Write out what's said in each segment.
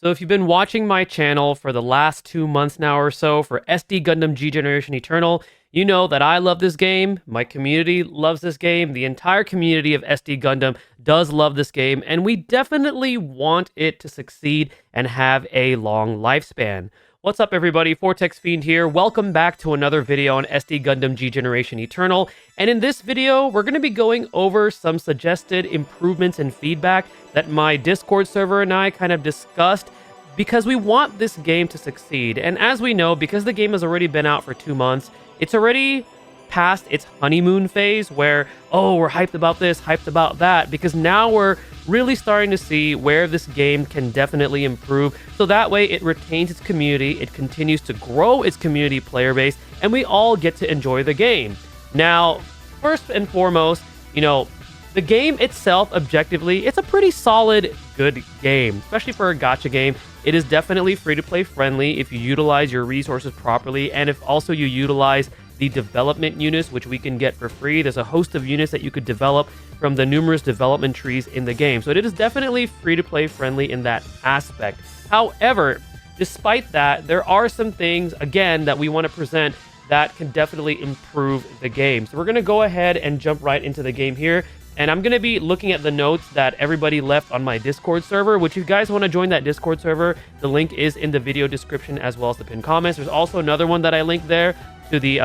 So if you've been watching my channel for the last 2 months now or so for SD Gundam G Generation Eternal, you know that I love this game, my community loves this game, the entire community of SD Gundam does love this game, and we definitely want it to succeed and have a long lifespan. What's up everybody, Fortexfiend here, welcome back to another video on SD Gundam G Generation Eternal, and in this video, we're going to be going over some suggested improvements and feedback that my Discord server and I kind of discussed because we want this game to succeed. And as we know, because the game has already been out for 2 months, it's already past its honeymoon phase where, oh, we're hyped about this, hyped about that, because now we're really starting to see where this game can definitely improve. So that way it retains its community, it continues to grow its community player base, and we all get to enjoy the game. Now, first and foremost, the game itself, objectively, it's a pretty solid, good game, especially for a gacha game. It is definitely free-to-play friendly if you utilize your resources properly, and if also you utilize the development units, which we can get for free. There's a host of units that you could develop from the numerous development trees in the game. So it is definitely free-to-play friendly in that aspect. However, despite that, there are some things, again, that we want to present that can definitely improve the game. So we're going to go ahead and jump right into the game here. And I'm going to be looking at the notes that everybody left on my Discord server, which if you guys want to join that Discord server, the link is in the video description as well as the pinned comments. There's also another one that I linked there to the,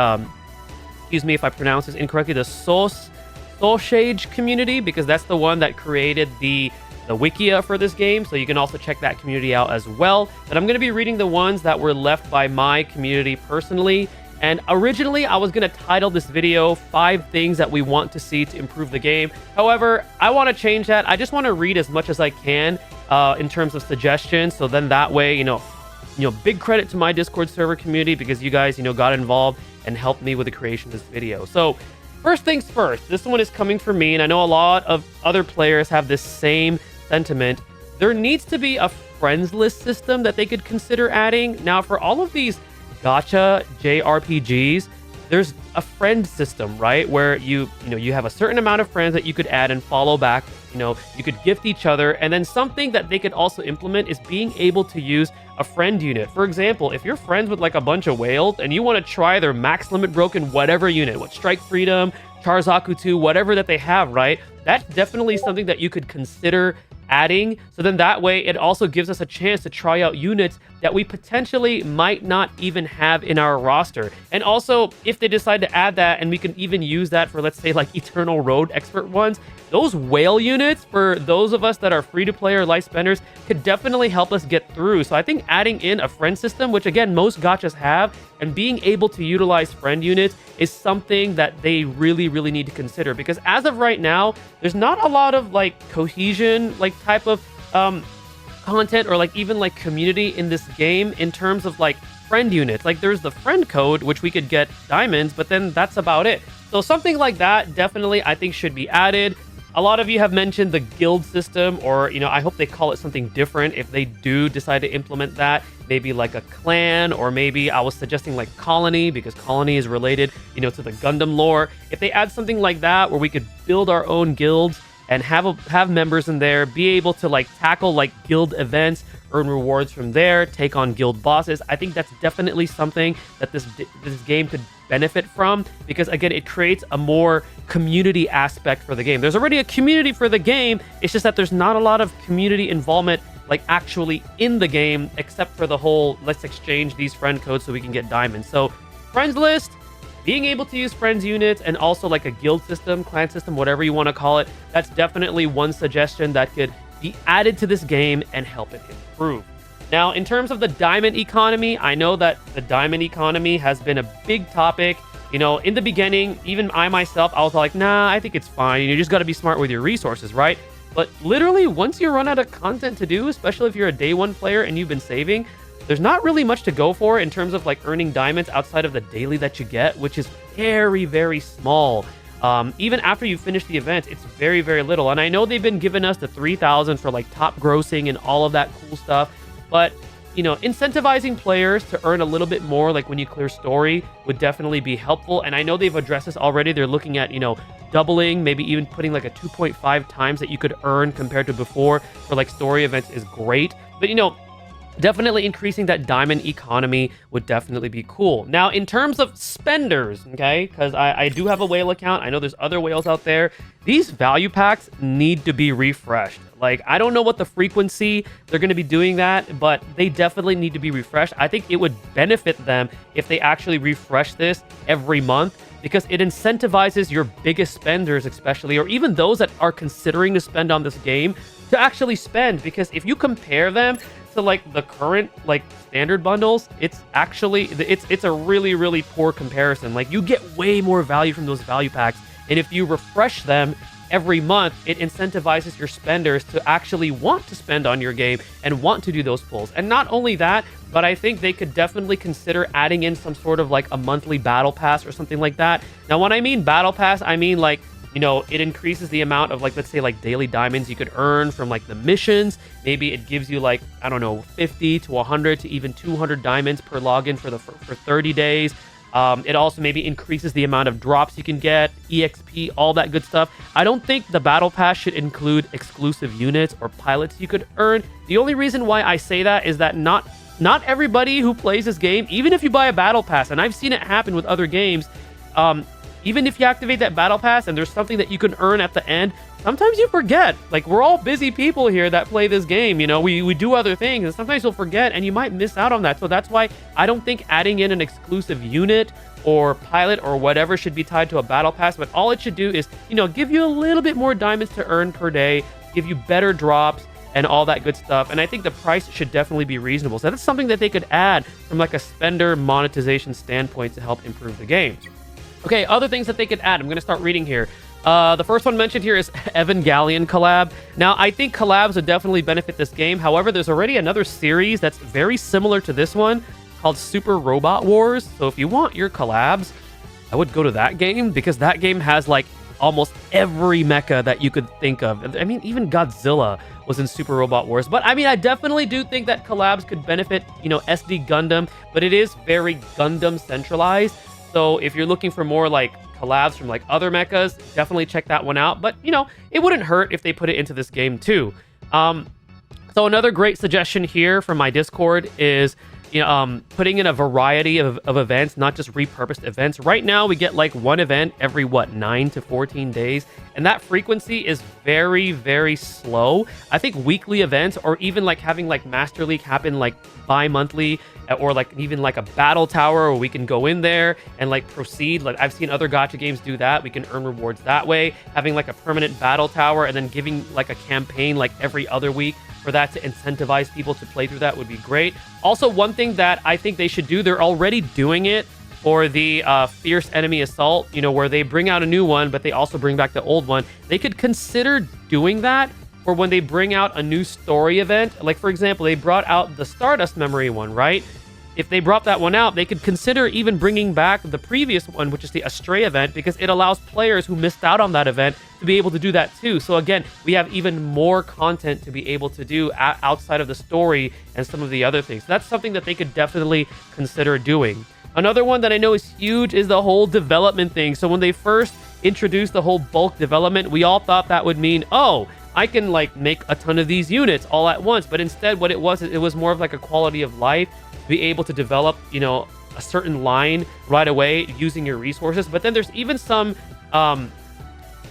excuse me if I pronounce this incorrectly, the Soulshage community, because that's the one that created the Wikia for this game. So you can also check that community out as well. But I'm going to be reading the ones that were left by my community personally. And originally, I was going to title this video 5 things that we want to see to improve the game. However, I want to change that. I just want to read as much as I can in terms of suggestions. So then that way, big credit to my Discord server community because you guys, got involved and helped me with the creation of this video. So first things first, this one is coming from me, and I know a lot of other players have this same sentiment. There needs to be a friends list system that they could consider adding. Now, for all of these Gacha JRPGs, there's a friend system, right? Where you have a certain amount of friends that you could add and follow back. You could gift each other, and then something that they could also implement is being able to use a friend unit. For example, if you're friends with like a bunch of whales and you want to try their max limit broken whatever unit, what Strike Freedom, Charzaku 2, whatever that they have, right? That's definitely something that you could consider adding. So then that way it also gives us a chance to try out units that we potentially might not even have in our roster. And also, if they decide to add that and we can even use that for, let's say, like Eternal Road expert ones, those whale units for those of us that are free-to-play or life spenders could definitely help us get through. So I think adding in a friend system, which again most gachas have, and being able to utilize friend units is something that they really need to consider, because as of right now, there's not a lot of like cohesion, like type of content or like even like community in this game in terms of like friend units. Like there's the friend code, which we could get diamonds, but then that's about it. So something like that definitely I think should be added. A lot of you have mentioned the guild system, or, I hope they call it something different if they do decide to implement that. Maybe like a clan, or maybe I was suggesting like colony, because colony is related, to the Gundam lore. If they add something like that where we could build our own guilds and have members in there, be able to like tackle like guild events, earn rewards from there, take on guild bosses, I think that's definitely something that this game could benefit from, because again, it creates a more community aspect for the game. There's already a community for the game, it's just that there's not a lot of community involvement like actually in the game, except for the whole let's exchange these friend codes so we can get diamonds. So friends list, being able to use friends units, and also like a guild system, clan system, whatever you want to call it, that's definitely one suggestion that could be added to this game and help it improve. Now, in terms of the diamond economy, I know that the diamond economy has been a big topic. In the beginning, even I myself, I was like, nah, I think it's fine. You just got to be smart with your resources, right? But literally, once you run out of content to do, especially if you're a day one player and you've been saving, there's not really much to go for in terms of like earning diamonds outside of the daily that you get, which is very small. Even after you finish the event, it's very little. And I know they've been giving us the 3,000 for like top grossing and all of that cool stuff. But, incentivizing players to earn a little bit more, like when you clear story, would definitely be helpful. And I know they've addressed this already. They're looking at, doubling, maybe even putting like a 2.5 times that you could earn compared to before for like story events is great. But, definitely increasing that diamond economy would definitely be cool. Now, in terms of spenders, okay, because I do have a whale account. I know there's other whales out there. These value packs need to be refreshed. Like, I don't know what the frequency they're going to be doing that, but they definitely need to be refreshed. I think it would benefit them if they actually refresh this every month, because it incentivizes your biggest spenders, especially, or even those that are considering to spend on this game, to actually spend. Because if you compare them to like the current like standard bundles, it's actually it's a really poor comparison. Like, you get way more value from those value packs, and if you refresh them every month, it incentivizes your spenders to actually want to spend on your game and want to do those pulls. And not only that, but I think they could definitely consider adding in some sort of like a monthly battle pass or something like that. Now, when I mean battle pass, I mean like, you know, it increases the amount of, like, let's say, like, daily diamonds you could earn from, like, the missions. Maybe it gives you, like, I don't know, 50 to 100 to even 200 diamonds per login for 30 days. It also maybe increases the amount of drops you can get, EXP, all that good stuff. I don't think the battle pass should include exclusive units or pilots you could earn. The only reason why I say that is that not everybody who plays this game, even if you buy a battle pass, and I've seen it happen with other games, even if you activate that battle pass and there's something that you can earn at the end, sometimes you forget. Like, we're all busy people here that play this game, you know, we do other things, and sometimes you'll forget and you might miss out on that. So that's why I don't think adding in an exclusive unit or pilot or whatever should be tied to a battle pass, but all it should do is, you know, give you a little bit more diamonds to earn per day, give you better drops and all that good stuff. And I think the price should definitely be reasonable. So that's something that they could add from like a spender monetization standpoint to help improve the game. Okay, other things that they could add. I'm going to start reading here. The first one mentioned here is Evangelion collab. Now, I think collabs would definitely benefit this game. However, there's already another series that's very similar to this one called Super Robot Wars. So if you want your collabs, I would go to that game, because that game has like almost every mecha that you could think of. I mean, even Godzilla was in Super Robot Wars. But I mean, I definitely do think that collabs could benefit, you know, SD Gundam, but it is very Gundam centralized. So if you're looking for more like collabs from like other mechas, definitely check that one out. But, you know, it wouldn't hurt if they put it into this game too. So another great suggestion here from my Discord is, you know, putting in a variety of events, not just repurposed events. Right now, we get like one event every, 9 to 14 days. And that frequency is very slow. I think weekly events, or even like having like Master League happen like bi-monthly, or like even like a battle tower where we can go in there and like proceed. Like, I've seen other gacha games do that. We can earn rewards that way. Having like a permanent battle tower and then giving like a campaign like every other week for that to incentivize people to play through that would be great. Also, one thing that I think they should do, they're already doing it for the Fierce Enemy Assault, you know, where they bring out a new one, but they also bring back the old one. They could consider doing that for when they bring out a new story event. Like, for example, they brought out the Stardust Memory one, right? If they brought that one out, they could consider even bringing back the previous one, which is the Astray event, because it allows players who missed out on that event to be able to do that too. So again, we have even more content to be able to do outside of the story and some of the other things. That's something that they could definitely consider doing. Another one that I know is huge is the whole development thing. So when they first introduced the whole bulk development, we all thought that would mean, oh, I can like make a ton of these units all at once. But instead, what it was more of like a quality of life, be able to develop, you know, a certain line right away using your resources. But then there's even some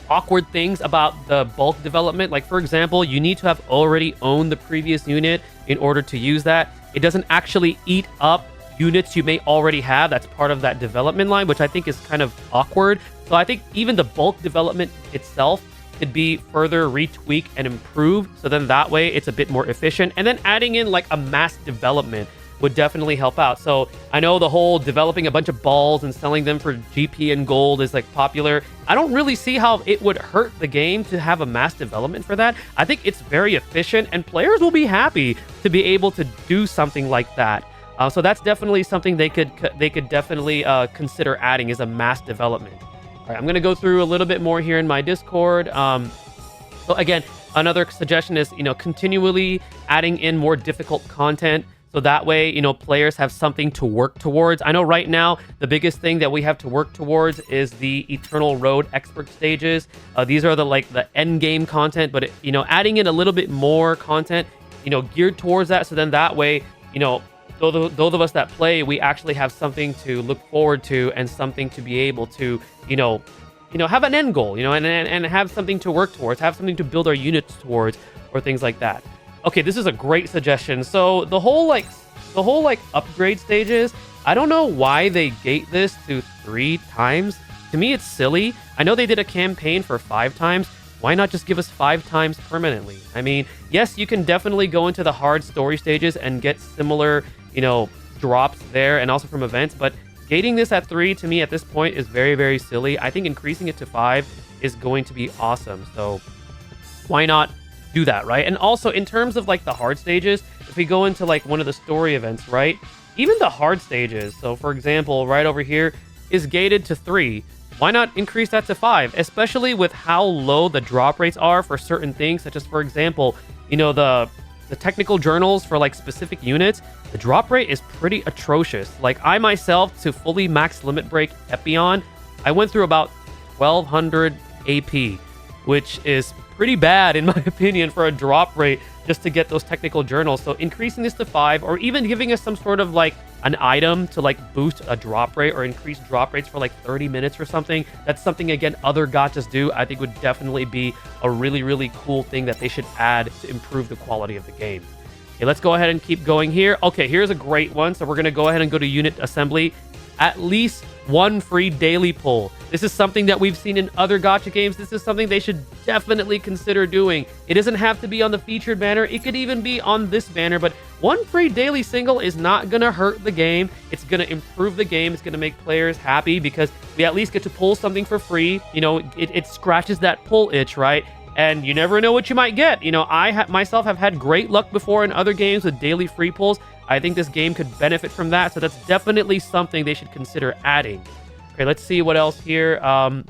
awkward things about the bulk development. Like, for example, you need to have already owned the previous unit in order to use that. It doesn't actually eat up units you may already have. That's part of that development line, which I think is kind of awkward. So I think even the bulk development itself could be further retweaked and improved. So then that way it's a bit more efficient. And then adding in like a mass development would definitely help out. So I know the whole developing a bunch of balls and selling them for GP and gold is like popular. I don't really see how it would hurt the game to have a mass development for that. I think it's very efficient and players will be happy to be able to do something like that. So that's definitely something they could definitely consider adding, is a mass development. All right, I'm going to go through a little bit more here in my Discord. So again, another suggestion is, you know, continually adding in more difficult content. So that way, you know, players have something to work towards. I know right now, the biggest thing that we have to work towards is the Eternal Road expert stages. These are the end game content, but you know, adding in a little bit more content, you know, geared towards that. So then that way you know, those of us that play, we actually have something to look forward to and something to be able to, have an end goal, and have something to work towards, have something to build our units towards, or things like that. Okay, this is a great suggestion. So the whole upgrade stages, I don't know why they gate this to 3 times. To me, it's silly. I know they did a campaign for 5 times. Why not just give us 5 times permanently? I mean, yes, you can definitely go into the hard story stages and get similar, drops there and also from events, but gating this at 3 to me at this point is very, very silly. I think increasing it to 5 is going to be awesome. So why not do that, right? And also in terms of like the hard stages, if we go into like one of the story events, right? Even the hard stages, so for example, right over here is gated to 3. Why not increase that to 5? Especially with how low the drop rates are for certain things, such as, for example, the technical journals for like specific units. The drop rate is pretty atrocious. Like I myself, to fully max limit break Epion, I went through about 1200 AP, which is pretty bad in my opinion for a drop rate just to get those technical journals. So increasing this to 5, or even giving us some sort of like an item to like boost a drop rate or increase drop rates for like 30 minutes or something. That's something, again, other gachas do. I think would definitely be a really, really cool thing that they should add to improve the quality of the game. Okay, let's go ahead and keep going here. Okay, here's a great one. So we're going to go ahead and go to unit assembly. At least 1 free daily pull. This is something that we've seen in other gacha games. This is something they should definitely consider doing. It doesn't have to be on the featured banner. It could even be on this banner, but 1 free daily single is not going to hurt the game. It's going to improve the game. It's going to make players happy because we at least get to pull something for free. It scratches that pull itch, right? And you never know what you might get. I myself have had great luck before in other games with daily free pulls. I think this game could benefit from that, so that's definitely something they should consider adding. Okay, let's see what else here. An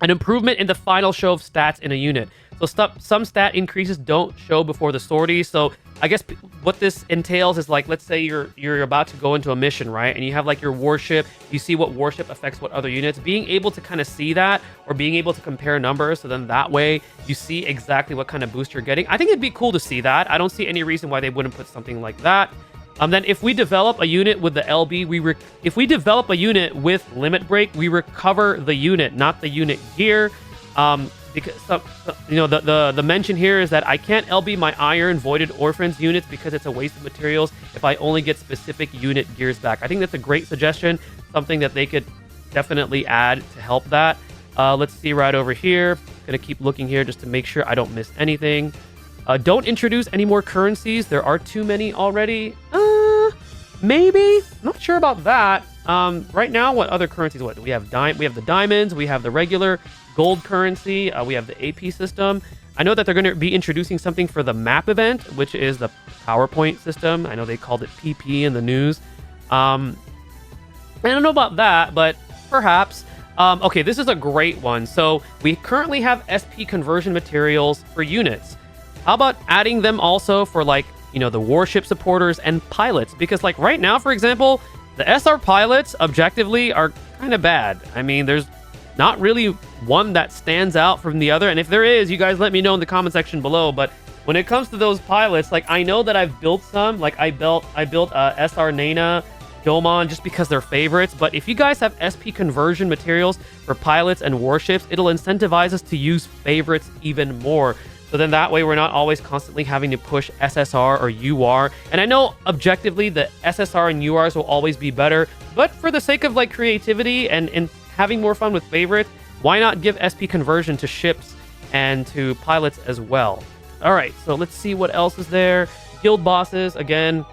improvement in the final show of stats in a unit. So some stat increases don't show before the sortie. So I guess what this entails is like, let's say you're about to go into a mission, right? And you have like your warship. You see what warship affects what other units. Being able to kind of see that, or being able to compare numbers, so then that way you see exactly what kind of boost you're getting. I think it'd be cool to see that. I don't see any reason why they wouldn't put something like that. Then if we develop a unit with the LB, if we develop a unit with limit break, we recover the unit, not the unit gear. Because the mention here is that I can't LB my Iron Voided Orphans units because it's a waste of materials if I only get specific unit gears back. I think that's a great suggestion, something that they could definitely add to help that. Let's see right over here. Gonna keep looking here just to make sure I don't miss anything. Don't introduce any more currencies. There are too many already. Maybe. Not sure about that. Right now, what other currencies? What we have? We have the diamonds. We have the regular gold currency. We have the AP system. I know that they're going to be introducing something for the map event, which is the PowerPoint system. I know they called it PP in the news. I don't know about that, but perhaps. Okay, this is a great one. So we currently have SP conversion materials for units. How about adding them also for like, the warship supporters and pilots? Because like right now, for example, the SR pilots objectively are kind of bad. I mean, there's not really one that stands out from the other. And if there is, you guys let me know in the comment section below. But when it comes to those pilots, like I know that I've built some, like I built SR Nana, Domon, just because they're favorites. But if you guys have SP conversion materials for pilots and warships, it'll incentivize us to use favorites even more. So then that way we're not always constantly having to push SSR or UR. And I know objectively the SSR and URs will always be better, but for the sake of like creativity and having more fun with favorites, why not give SP conversion to ships and to pilots as well? All right, so let's see what else is there. Guild bosses, again,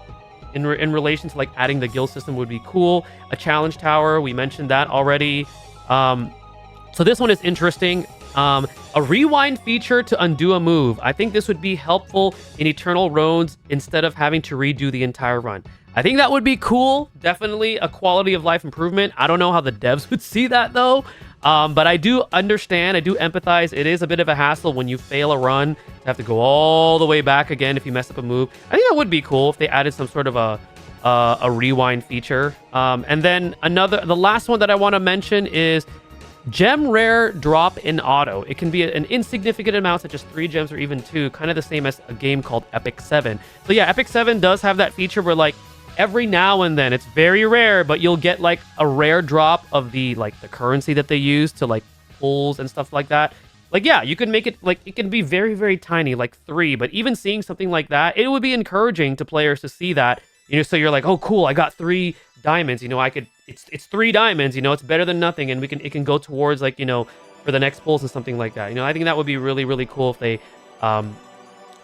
in relation to like adding the guild system would be cool. A challenge tower, we mentioned that already. So this one is interesting. A rewind feature to undo a move. I think this would be helpful in Eternal Roads instead of having to redo the entire run. I think that would be cool. Definitely a quality of life improvement. I don't know how the devs would see that though. But I do understand, I do empathize. It is a bit of a hassle when you fail a run to have to go all the way back again if you mess up a move. I think that would be cool if they added some sort of a rewind feature. And then the last one that I want to mention is gem rare drop in auto. It can be an insignificant amount, such as 3 gems or even 2, kind of the same as a game called Epic 7. So yeah, Epic 7 does have that feature where like every now and then, it's very rare, but you'll get like a rare drop of the currency that they use to like pulls and stuff like that. Like, yeah, you can make it like it can be very, very tiny, like 3, but even seeing something like that, it would be encouraging to players to see that, you know, so you're like, oh, cool, I got 3 diamonds, you know, it's 3 diamonds, you know, it's better than nothing, and it can go towards like, you know, for the next pulls and something like that. You know, I think that would be really, really cool if they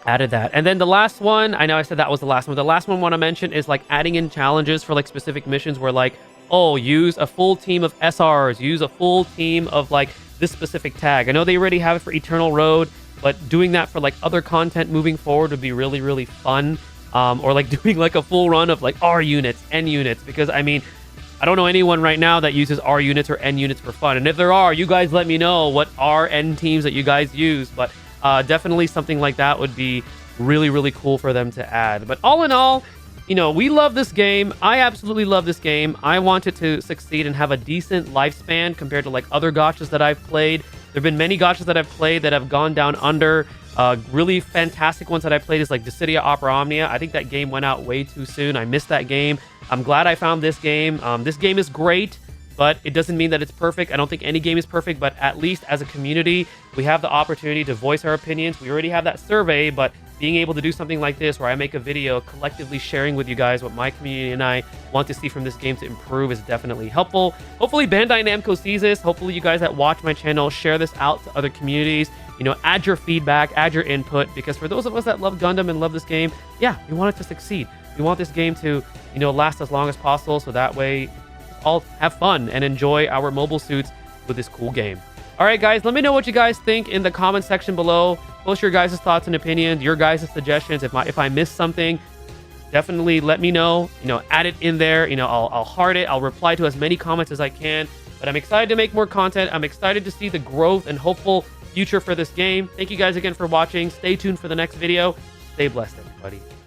added that. And then the last one, I know I said that was the last one. The last one I want to mention is like adding in challenges for like specific missions where like, oh, use a full team of SRs, use a full team of like this specific tag. I know they already have it for Eternal Road, but doing that for like other content moving forward would be really, really fun. Or like doing like a full run of like R units, N units, because I mean, I don't know anyone right now that uses R units or N units for fun. And if there are, you guys let me know what R, N teams that you guys use. But definitely something like that would be really, really cool for them to add. But all in all, you know, we love this game. I absolutely love this game. I want it to succeed and have a decent lifespan compared to like other gachas that I've played. There have been many gachas that I've played that have gone down under. Really fantastic ones that I played is like Dissidia Opera Omnia. I think that game went out way too soon. I missed that game. I'm glad I found this game. This game is great, but it doesn't mean that it's perfect. I don't think any game is perfect, but at least as a community, we have the opportunity to voice our opinions. We already have that survey, but being able to do something like this where I make a video collectively sharing with you guys what my community and I want to see from this game to improve is definitely helpful. Hopefully Bandai Namco sees this. Hopefully you guys that watch my channel share this out to other communities. You know, add your feedback, add your input, because for those of us that love Gundam and love this game, yeah, we want it to succeed. We want this game to, you know, last as long as possible, so that way all have fun and enjoy our mobile suits with this cool game. All right, guys, let me know what you guys think in the comment section below. Post your guys' thoughts and opinions, your guys' suggestions. If I missed something, definitely let me know. You know, add it in there. You know, I'll heart it. I'll reply to as many comments as I can. But I'm excited to make more content. I'm excited to see the growth and hopeful future for this game. Thank you guys again for watching. Stay tuned for the next video. Stay blessed, everybody.